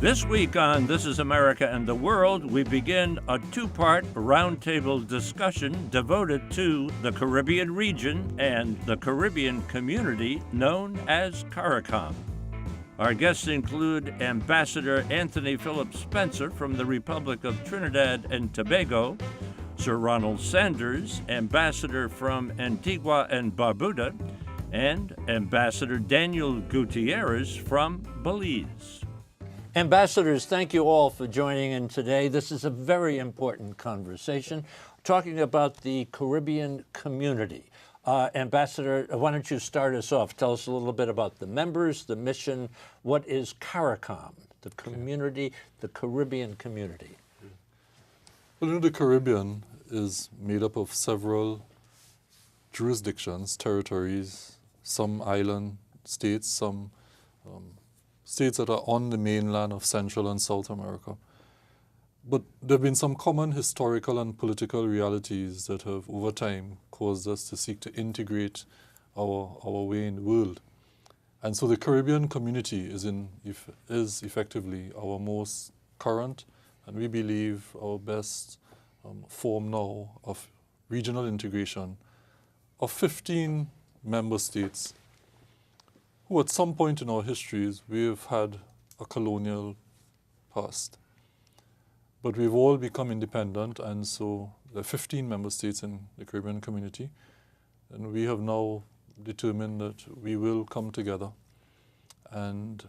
This week on This is America and the World, we begin a two-part roundtable discussion devoted to the Caribbean region and the Caribbean community known as CARICOM. Our guests include Ambassador Anthony Phillips-Spencer from the Republic of Trinidad and Tobago, Sir Ronald Sanders, Ambassador from Antigua and Barbuda, and Ambassador Daniel Gutierez from Belize. Ambassadors, thank you all for joining in today. This is a very important conversation, talking about the Caribbean community. Ambassador, why don't you start us off? Tell us a little bit about the members, the mission. What is CARICOM, the community, the Caribbean community? Well, the Caribbean is made up of several jurisdictions, territories, some island states, some states that are on the mainland of Central and South America. But there have been some common historical and political realities that have, over time, caused us to seek to integrate our way in the world. And so the Caribbean community is effectively our most current, and we believe our best form now of regional integration of 15 member states who at some point in our histories we've had a colonial past. But we've all become independent, and so there are 15 member states in the Caribbean community, and we have now determined that we will come together and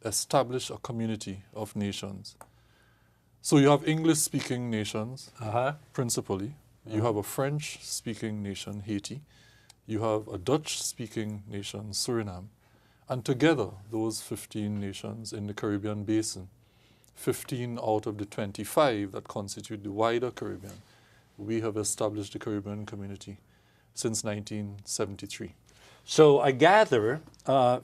establish a community of nations. So you have English-speaking nations, principally. You have a French-speaking nation, Haiti. You have a Dutch-speaking nation, Suriname. And together, those 15 nations in the Caribbean basin, 15 out of the 25 that constitute the wider Caribbean, we have established the Caribbean community since 1973. So I gather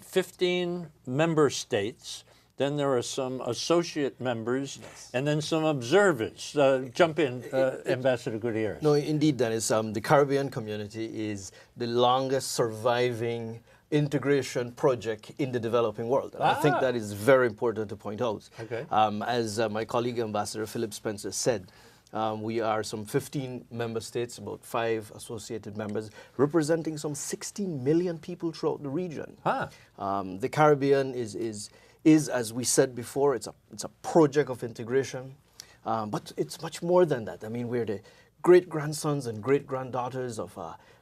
15 member states, then there are some associate members, yes, and then some observers. Jump in, Ambassador Gutierrez. No, indeed, Dennis. The Caribbean community is the longest surviving integration project in the developing world. And I think that is very important to point out. Okay. As my colleague, Ambassador Phillips-Spencer, said, we are some 15 member states, about 5 associated members, representing some 16 million people throughout the region. The Caribbean is, as we said before, it's a project of integration, but it's much more than that. I mean, we're the great-grandsons and great-granddaughters of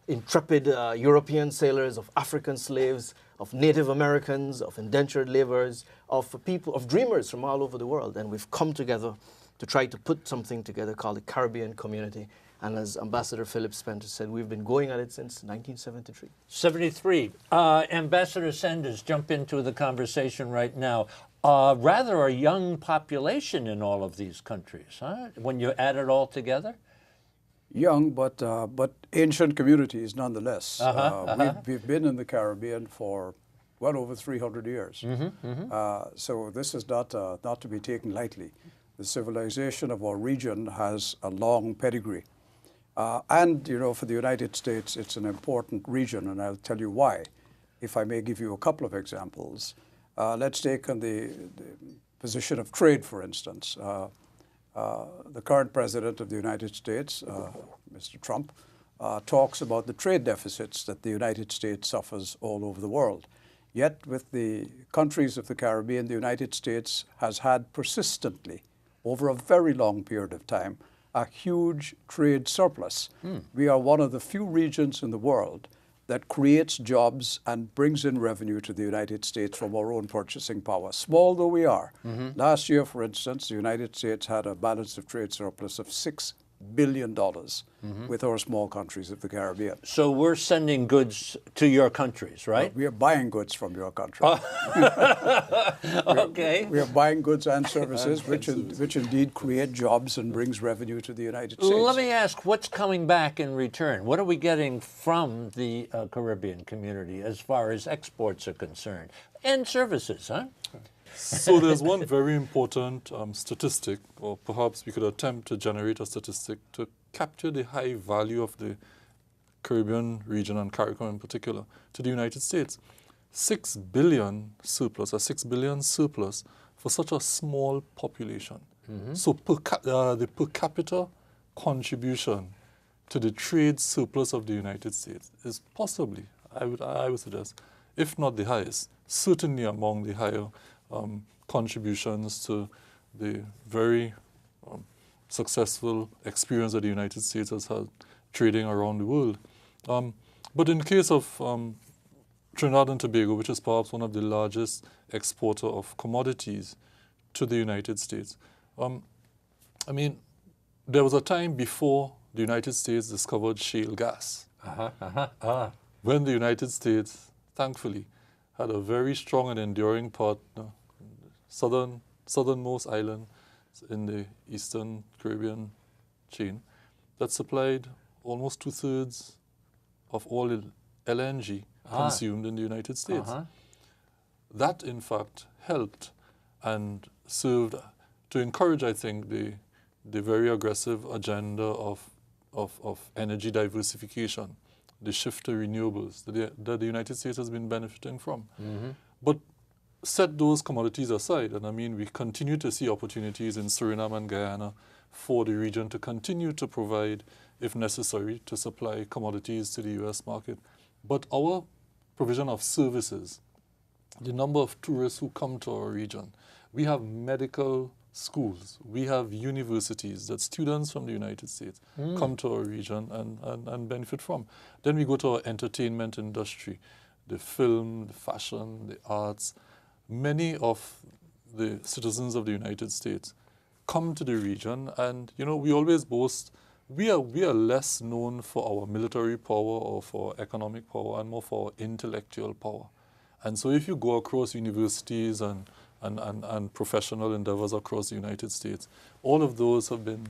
intrepid European sailors, of African slaves, of Native Americans, of indentured laborers, of people, of dreamers from all over the world. And we've come together to try to put something together called the Caribbean community. And as Ambassador Phillips-Spencer said, we've been going at it since 1973. 73. Ambassador Sanders, jump into the conversation right now. Rather a young population in all of these countries, huh? When you add it all together? Young, but ancient communities nonetheless. We've been in the Caribbean for well over 300 years. So this is not to be taken lightly. The civilization of our region has a long pedigree. And, you know, for the United States, it's an important region, and I'll tell you why. If I may give you a couple of examples. Let's take on the position of trade, for instance. The current president of the United States, Mr. Trump, talks about the trade deficits that the United States suffers all over the world. Yet with the countries of the Caribbean, the United States has had persistently, over a very long period of time, a huge trade surplus. We are one of the few regions in the world that creates jobs and brings in revenue to the United States from our own purchasing power, small though we are. Last year, for instance, the United States had a balance of trade surplus of $6 billion with our small countries of the Caribbean. So we're sending goods to your countries, right? We are buying goods from your country. Okay. We are buying goods and services which indeed create jobs and brings revenue to the United States. Let me ask, what's coming back in return? What are we getting from the Caribbean community as far as exports are concerned? And services, huh? So there's one very important statistic, or perhaps we could attempt to generate a statistic to capture the high value of the Caribbean region and CARICOM in particular to the United States. 6 billion surplus, a 6 billion surplus for such a small population. So the per capita contribution to the trade surplus of the United States is possibly, I would suggest, if not the highest, certainly among the higher contributions to the very successful experience that the United States has had trading around the world. But in the case of Trinidad and Tobago, which is perhaps one of the largest exporter of commodities to the United States, I mean, there was a time before the United States discovered shale gas, when the United States, thankfully, had a very strong and enduring partner, southernmost island in the Eastern Caribbean chain, that supplied almost 2/3 of all LNG consumed in the United States. That, in fact, helped and served to encourage, I think, the very aggressive agenda of energy diversification, the shift to renewables that the United States has been benefiting from. But set those commodities aside, and I mean, we continue to see opportunities in Suriname and Guyana for the region to continue to provide, if necessary, to supply commodities to the U.S. market. But our provision of services, the number of tourists who come to our region, we have medical schools, we have universities that students from the United States come to our region and benefit from. Then we go to our entertainment industry, the film, the fashion, the arts. Many of the citizens of the United States come to the region, and you know, we always boast we are less known for our military power or for economic power and more for our intellectual power. And so if you go across universities and professional endeavors across the United States, all of those have been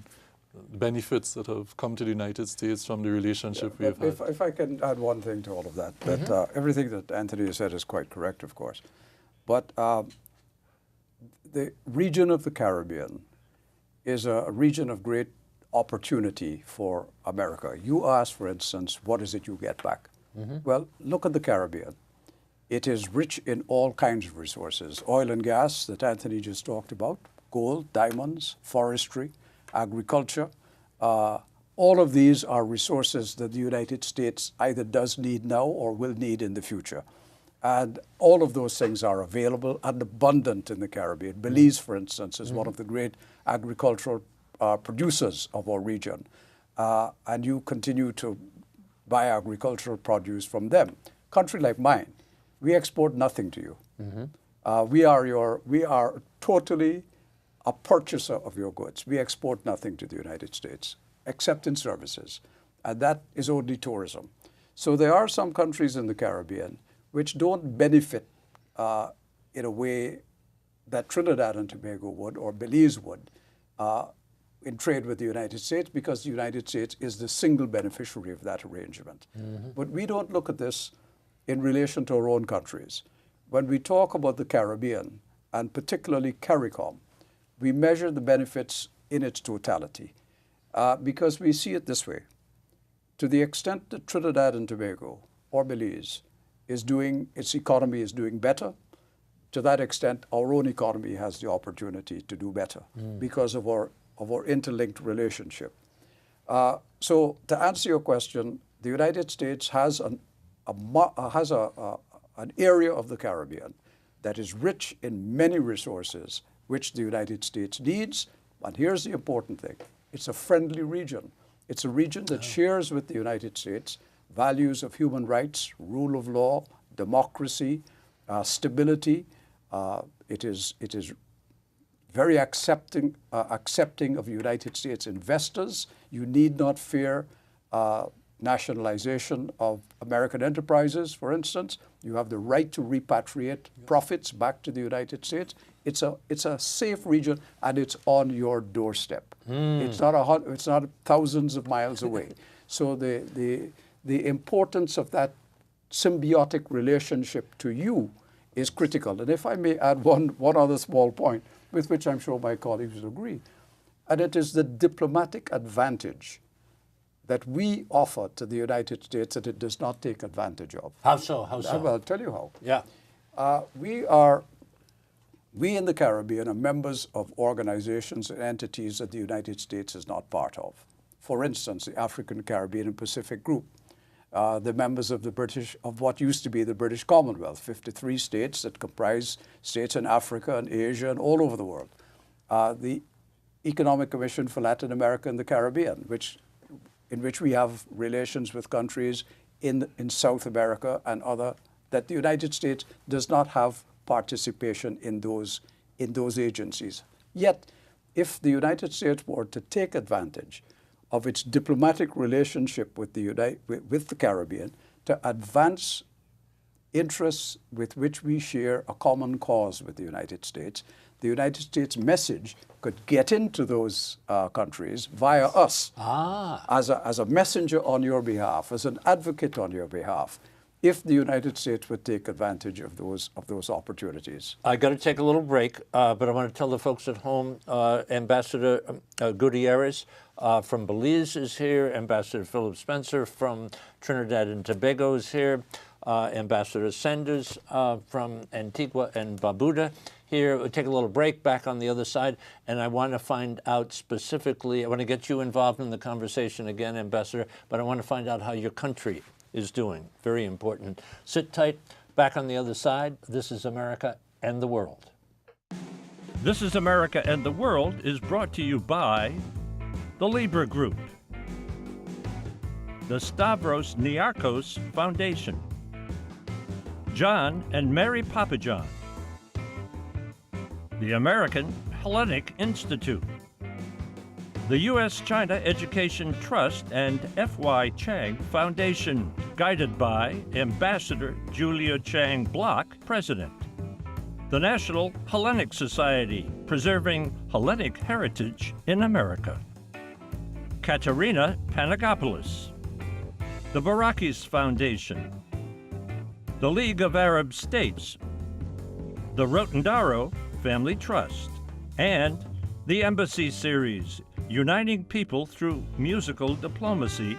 benefits that have come to the United States from the relationship we have had. If I can add one thing to all of that, that everything that Anthony said is quite correct, of course. But the region of the Caribbean is a region of great opportunity for America. You asked, for instance, what is it you get back? Well, look at the Caribbean. It is rich in all kinds of resources. Oil and gas that Anthony just talked about, gold, diamonds, forestry, agriculture. All of these are resources that the United States either does need now or will need in the future. And all of those things are available and abundant in the Caribbean. Belize, for instance, is one of the great agricultural producers of our region. And you continue to buy agricultural produce from them. Country like mine, we export nothing to you. We are totally a purchaser of your goods. We export nothing to the United States, except in services. And that is only tourism. So there are some countries in the Caribbean which don't benefit in a way that Trinidad and Tobago would or Belize would in trade with the United States, because the United States is the single beneficiary of that arrangement. But we don't look at this in relation to our own countries. When we talk about the Caribbean, and particularly CARICOM, we measure the benefits in its totality because we see it this way. To the extent that Trinidad and Tobago or Belize is doing, its economy is doing better, to that extent our own economy has the opportunity to do better because of our interlinked relationship. So to answer your question, the United States has an area of the Caribbean that is rich in many resources which the United States needs. And here's the important thing. It's a friendly region. It's a region that shares with the United States values of human rights, rule of law, democracy, stability. It is very accepting of United States investors. You need not fear nationalization of American enterprises, for instance. You have the right to repatriate profits back to the United States. It's a safe region, and it's on your doorstep. It's not thousands of miles away. So the importance of that symbiotic relationship to you is critical. And if I may add one other small point, with which I'm sure my colleagues will agree, and it is the diplomatic advantage that we offer to the United States that it does not take advantage of. How so? How so? Well, I'll tell you how. Yeah. We in the Caribbean are members of organizations and entities that the United States is not part of. For instance, the African, Caribbean, and Pacific Group. The members of what used to be the British Commonwealth, 53 states that comprise states in Africa and Asia and all over the world. The Economic Commission for Latin America and the Caribbean, in which we have relations with countries in South America and other, that the United States does not have participation in those agencies. Yet, if the United States were to take advantage of its diplomatic relationship with the Caribbean to advance interests with which we share a common cause with the United States message could get into those countries via us as a messenger on your behalf, as an advocate on your behalf, if the United States would take advantage of those opportunities. I got to take a little break, but I want to tell the folks at home, Ambassador Gutierez from Belize is here, Ambassador Phillips-Spencer from Trinidad and Tobago is here, Ambassador Sanders from Antigua and Barbuda here. We'll take a little break back on the other side, and I want to find out specifically, I want to get you involved in the conversation again, Ambassador, but I want to find out how your country is doing. Very important. Sit tight. Back on the other side. This is America and the World. This is America and the World is brought to you by the Libra Group, the Stavros Niarchos Foundation, John and Mary Papajohn, the American Hellenic Institute, the U.S.-China Education Trust and F.Y. Chang Foundation, guided by Ambassador Julia Chang Block, President. The National Hellenic Society, preserving Hellenic heritage in America. Katerina Panagopoulos. The Barakis Foundation. The League of Arab States. The Rotendaro Family Trust. And the Embassy Series, uniting people through musical diplomacy,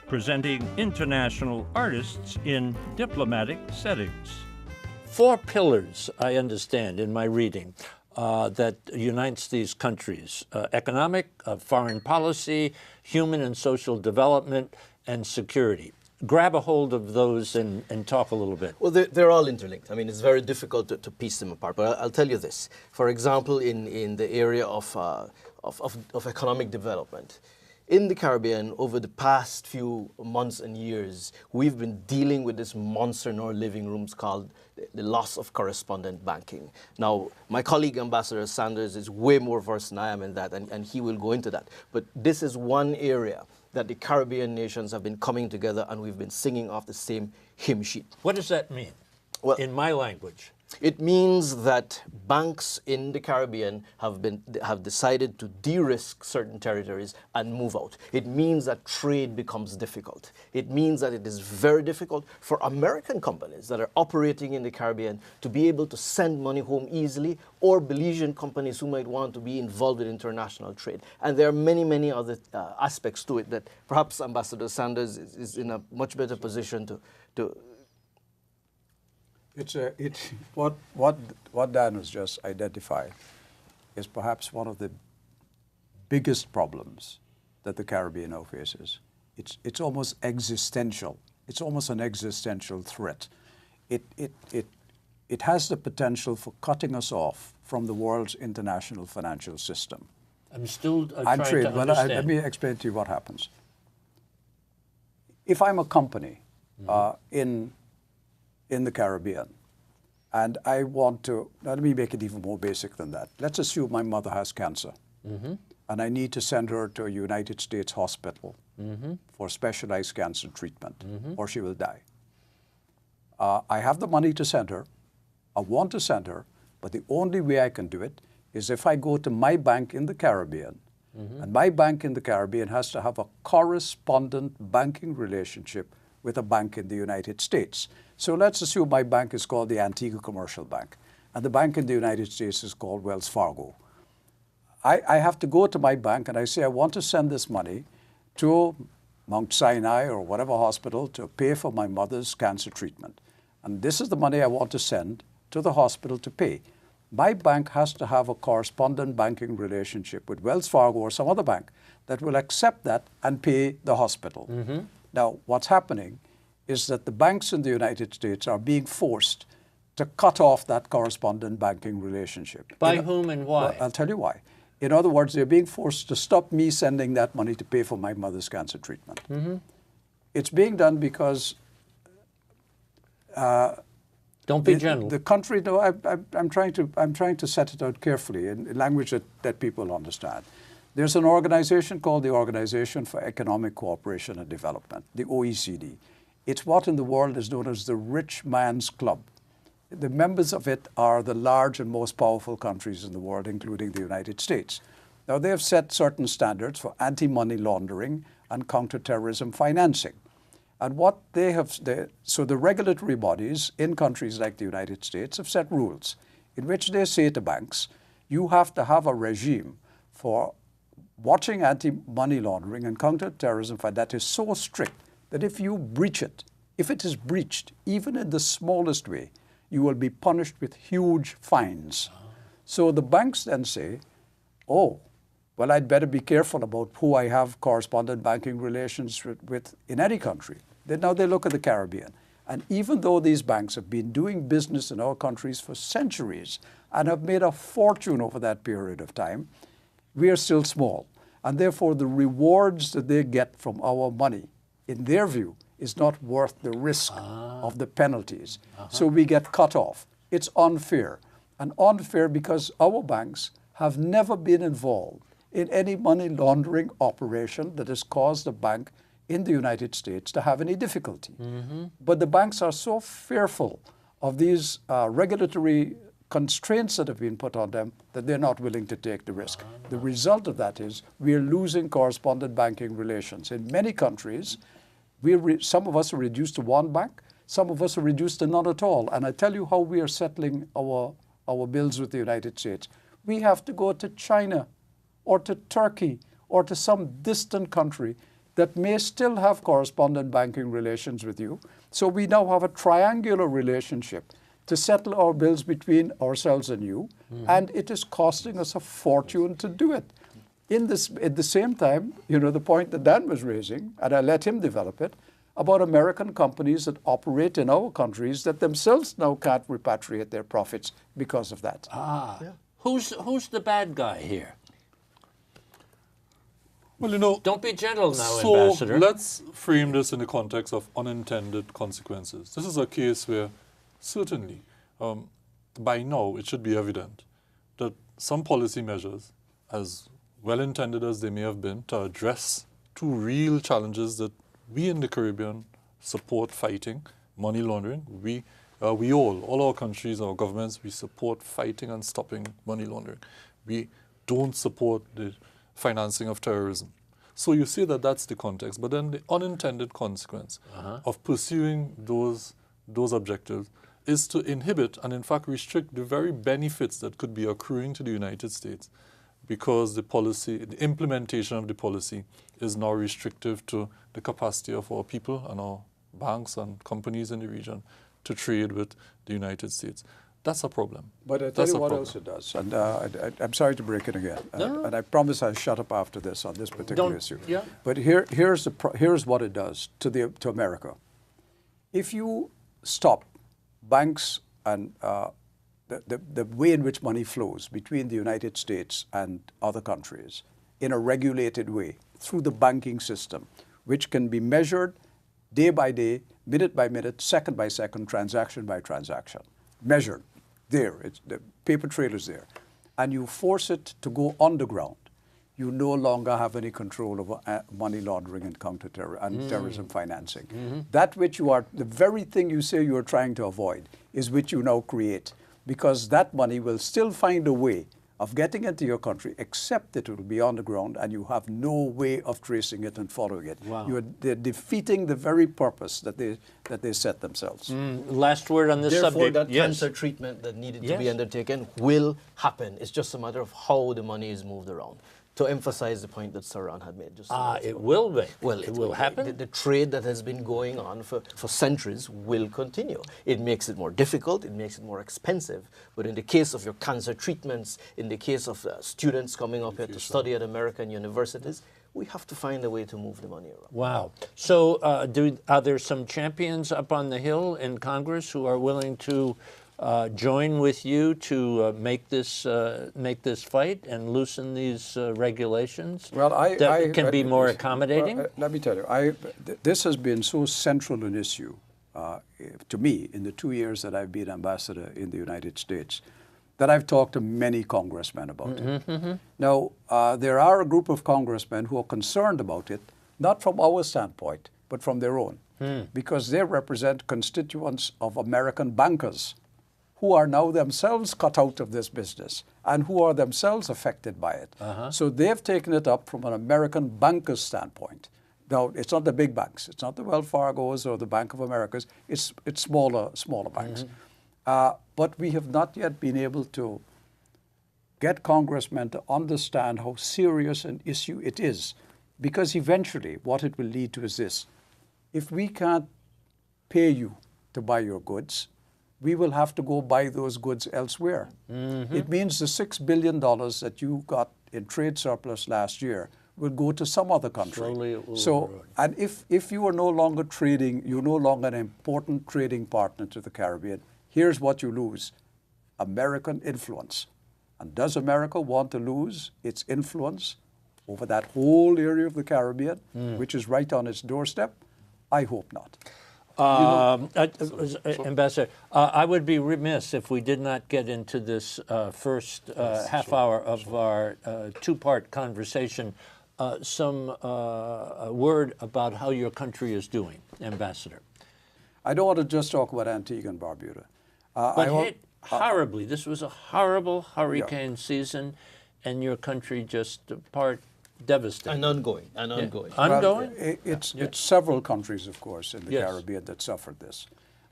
presenting international artists in diplomatic settings. 4 pillars, I understand, in my reading, that unites these countries: economic, foreign policy, human and social development, and security. Grab a hold of those and talk a little bit. Well, they're all interlinked. I mean, it's very difficult to piece them apart, but I'll tell you this. For example, in the area of economic development, in the Caribbean, over the past few months and years, we've been dealing with this monster in our living rooms called the loss of correspondent banking. Now, my colleague, Ambassador Sanders, is way more versed than I am in that, and he will go into that. But this is one area that the Caribbean nations have been coming together, and we've been singing off the same hymn sheet. What does that mean, well, in my language? It means that banks in the Caribbean have decided to de-risk certain territories and move out. It means that trade becomes difficult. It means that it is very difficult for American companies that are operating in the Caribbean to be able to send money home easily, or Belizean companies who might want to be involved in international trade. And there are many, many other aspects to it that perhaps Ambassador Sanders is in a much better position to What Dan has just identified is perhaps one of the biggest problems that the Caribbean now faces. It's almost existential. It's almost an existential threat. It has the potential for cutting us off from the world's international financial system. I'm still trying to understand. Let me explain to you what happens. If I'm a company in the Caribbean, and I want to, let me make it even more basic than that. Let's assume my mother has cancer, and I need to send her to a United States hospital for specialized cancer treatment, or she will die. I have the money to send her, I want to send her, but the only way I can do it is if I go to my bank in the Caribbean, and my bank in the Caribbean has to have a correspondent banking relationship with a bank in the United States. So let's assume my bank is called the Antigua Commercial Bank, and the bank in the United States is called Wells Fargo. I have to go to my bank and I say, I want to send this money to Mount Sinai or whatever hospital to pay for my mother's cancer treatment. And this is the money I want to send to the hospital to pay. My bank has to have a correspondent banking relationship with Wells Fargo or some other bank that will accept that and pay the hospital. Now, what's happening is that the banks in the United States are being forced to cut off that correspondent banking relationship. By whom and why? Well, I'll tell you why. In other words, they're being forced to stop me sending that money to pay for my mother's cancer treatment. It's being done because don't be gentle. the country, no, I'm trying to set it out carefully in language that people understand. There's an organization called the Organization for Economic Cooperation and Development, the OECD. It's what in the world is known as the rich man's club. The members of it are the large and most powerful countries in the world, including the United States. Now, they have set certain standards for anti-money laundering and counterterrorism financing. And what they have, so the regulatory bodies in countries like the United States have set rules in which they say to banks, you have to have a regime for watching anti-money laundering and counterterrorism that is so strict that if you breach it, if it is breached, even in the smallest way, you will be punished with huge fines. So the banks then say, oh, well, I'd better be careful about who I have correspondent banking relations with in any country. Now they look at the Caribbean. And even though these banks have been doing business in our countries for centuries and have made a fortune over that period of time, we are still small. And therefore, the rewards that they get from our money, in their view, is not worth the risk of the penalties. So we get cut off. It's unfair. And unfair because our banks have never been involved in any money laundering operation that has caused a bank in the United States to have any difficulty. But the banks are so fearful of these regulatory constraints that have been put on them that they're not willing to take the risk. The result of that is we're losing correspondent banking relations. In many countries, some of us are reduced to one bank, some of us are reduced to none at all. And I tell you how we are settling our bills with the United States. We have to go to China or to Turkey or to some distant country that may still have correspondent banking relations with you. So we now have a triangular relationship to settle our bills between ourselves and you, and it is costing us a fortune to do it. At the same time, the point that Dan was raising, and I let him develop it, about American companies that operate in our countries that themselves now can't repatriate their profits because of that. Who's the bad guy here? Well, don't be gentle now, so Ambassador. let's frame this in the context of unintended consequences. This is a case where certainly, by now, it should be evident that some policy measures, as well-intended as they may have been, to address two real challenges that we in the Caribbean support fighting, money laundering. We all our countries, our governments, we support fighting and stopping money laundering. We don't support the financing of terrorism. So you see that that's the context, but then the unintended consequence of pursuing those objectives is to inhibit and in fact restrict the very benefits that could be accruing to the United States because the implementation of the policy is now restrictive to the capacity of our people and our banks and companies in the region to trade with the United States. That's a problem. But I tell you what else it does, and I'm sorry to break it again, and I promise I'll shut up after this on this particular issue. Yeah. But here's what it does to America. If you stop banks and the way in which money flows between the United States and other countries in a regulated way through the banking system, which can be measured day by day, minute by minute, second by second, transaction by transaction, measured there, the paper trail is there, and you force it to go underground, you no longer have any control over money laundering and terrorism financing. That which the very thing you say you are trying to avoid is which you now create, because that money will still find a way of getting into your country, except that it will be on the ground and you have no way of tracing it and following it. Wow. They're defeating the very purpose that they set themselves. Last word on this Therefore, subject. that cancer treatment that needed to be undertaken will happen. It's just a matter of how the money is moved around. to emphasize the point that Saran had made just a minute It ago. will be. Well, it will happen. The trade that has been going on for centuries will continue. It makes it more difficult, it makes it more expensive, but in the case of your cancer treatments, in the case of students coming up here to study at American universities, we have to find a way to move the money around. Wow. So are there some champions up on the Hill in Congress who are willing to join with you to make this fight and loosen these regulations Well, that can be more accommodating? Well, let me tell you, this has been so central an issue to me in the 2 years that I've been ambassador in the United States that I've talked to many congressmen about it. Now, there are a group of congressmen who are concerned about it, not from our standpoint, but from their own, because they represent constituents of American bankers who are now themselves cut out of this business and who are themselves affected by it. So they've taken it up from an American banker's standpoint. Now, it's not the big banks. It's not the Wells Fargo's or the Bank of America's. It's smaller banks. But we have not yet been able to get congressmen to understand how serious an issue it is. Because eventually, what it will lead to is this. If we can't pay you to buy your goods, we will have to go buy those goods elsewhere. It means the $6 billion that you got in trade surplus last year will go to some other country. Slowly it will so, erode. and if you are no longer trading, you're no longer an important trading partner to the Caribbean, here's what you lose: American influence. And does America want to lose its influence over that whole area of the Caribbean, which is right on its doorstep? I hope not. Ambassador, I would be remiss if we did not get into this first half hour of our two-part conversation. Some word about how your country is doing, Ambassador. I don't want to just talk about Antigua and Barbuda. But hit horribly. This was a horrible hurricane season, and your country just devastated. And ongoing. Ongoing? Well, it's several countries, of course, in the Caribbean that suffered this.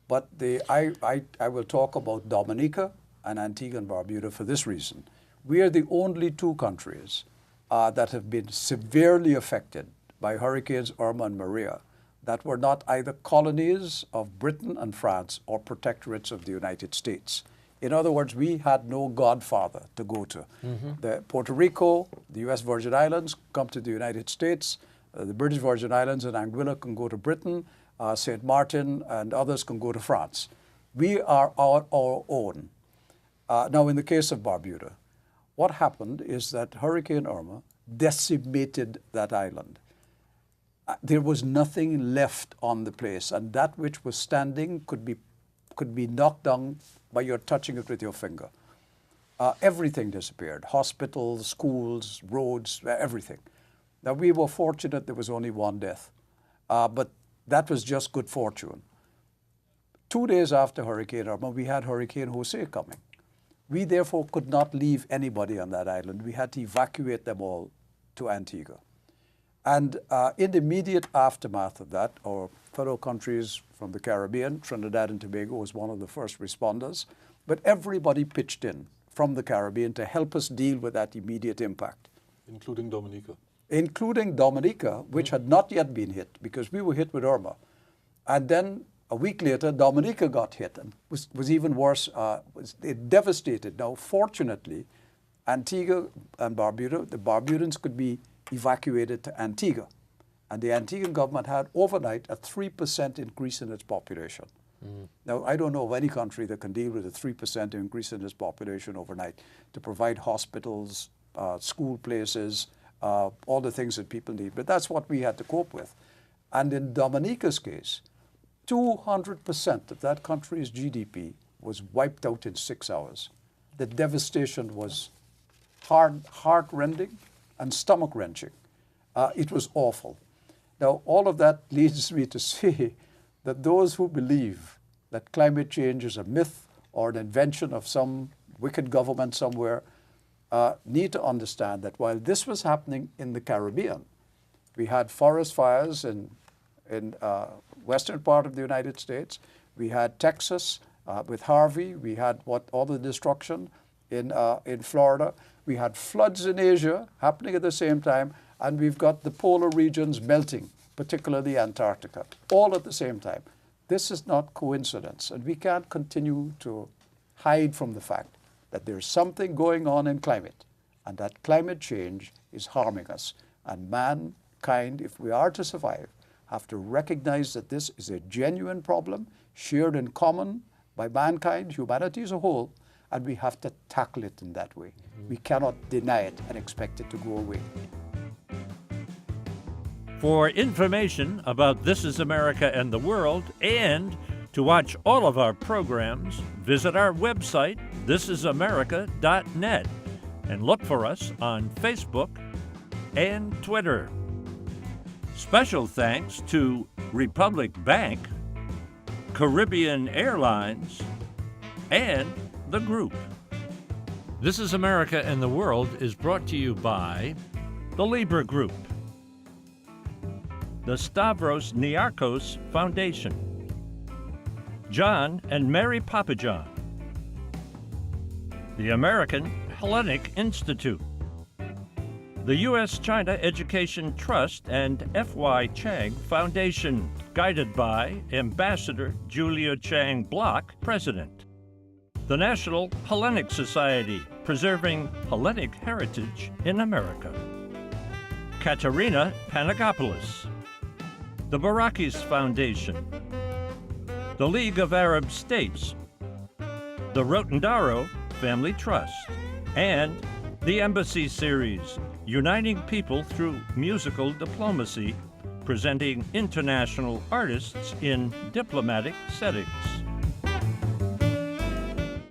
But I will talk about Dominica and Antigua and Barbuda for this reason. We are the only two countries that have been severely affected by Hurricanes Irma and Maria that were not either colonies of Britain and France or protectorates of the United States. In other words, we had no godfather to go to. The Puerto Rico, the U.S. Virgin Islands come to the United States. The British Virgin Islands and Anguilla can go to Britain. St. Martin and others can go to France. We are our own. Now, in the case of Barbuda, what happened is that Hurricane Irma decimated that island. There was nothing left on the place, and that which was standing could be knocked down by your touching it with your finger. Everything disappeared: hospitals, schools, roads, everything. Now, we were fortunate there was only one death, but that was just good fortune. 2 days after Hurricane Irma, we had Hurricane Jose coming. We therefore could not leave anybody on that island. We had to evacuate them all to Antigua. And in the immediate aftermath of that, our fellow countries from the Caribbean, Trinidad and Tobago was one of the first responders, but everybody pitched in from the Caribbean to help us deal with that immediate impact. Including Dominica. Including Dominica, which had not yet been hit because we were hit with Irma. And then a week later, Dominica got hit and was even worse. It devastated. Now, fortunately, Antigua and Barbuda, the Barbudans could be evacuated to Antigua. And the Antiguan government had overnight a 3% increase in its population. Now, I don't know of any country that can deal with a 3% increase in its population overnight to provide hospitals, school places, all the things that people need. But that's what we had to cope with. And in Dominica's case, 200% of that country's GDP was wiped out in 6 hours. The devastation was heart-rending and stomach-wrenching. It was awful. Now, all of that leads me to say that those who believe that climate change is a myth or an invention of some wicked government somewhere need to understand that while this was happening in the Caribbean, we had forest fires in western part of the United States. We had Texas with Harvey. We had all the destruction. in Florida. We had floods in Asia happening at the same time, and we've got the polar regions melting, particularly Antarctica, all at the same time. This is not coincidence, and we can't continue to hide from the fact that there's something going on in climate, and that climate change is harming us. And mankind, if we are to survive, have to recognize that this is a genuine problem, shared in common by mankind, humanity as a whole, and we have to tackle it in that way. We cannot deny it and expect it to go away. For information about This is America and the World, and to watch all of our programs, visit our website, thisisamerica.net, and look for us on Facebook and Twitter. Special thanks to Republic Bank, Caribbean Airlines, and the group. This is America and the World is brought to you by the Libra Group, the Stavros Niarchos Foundation, John and Mary Papajohn, the American Hellenic Institute, the U.S.-China Education Trust and F.Y. Chang Foundation, guided by Ambassador Julia Chang Block, President. The National Hellenic Society, preserving Hellenic heritage in America. Katerina Panagopoulos. The Barakis Foundation. The League of Arab States. The Rotendaro Family Trust. And the Embassy Series, uniting people through musical diplomacy, presenting international artists in diplomatic settings.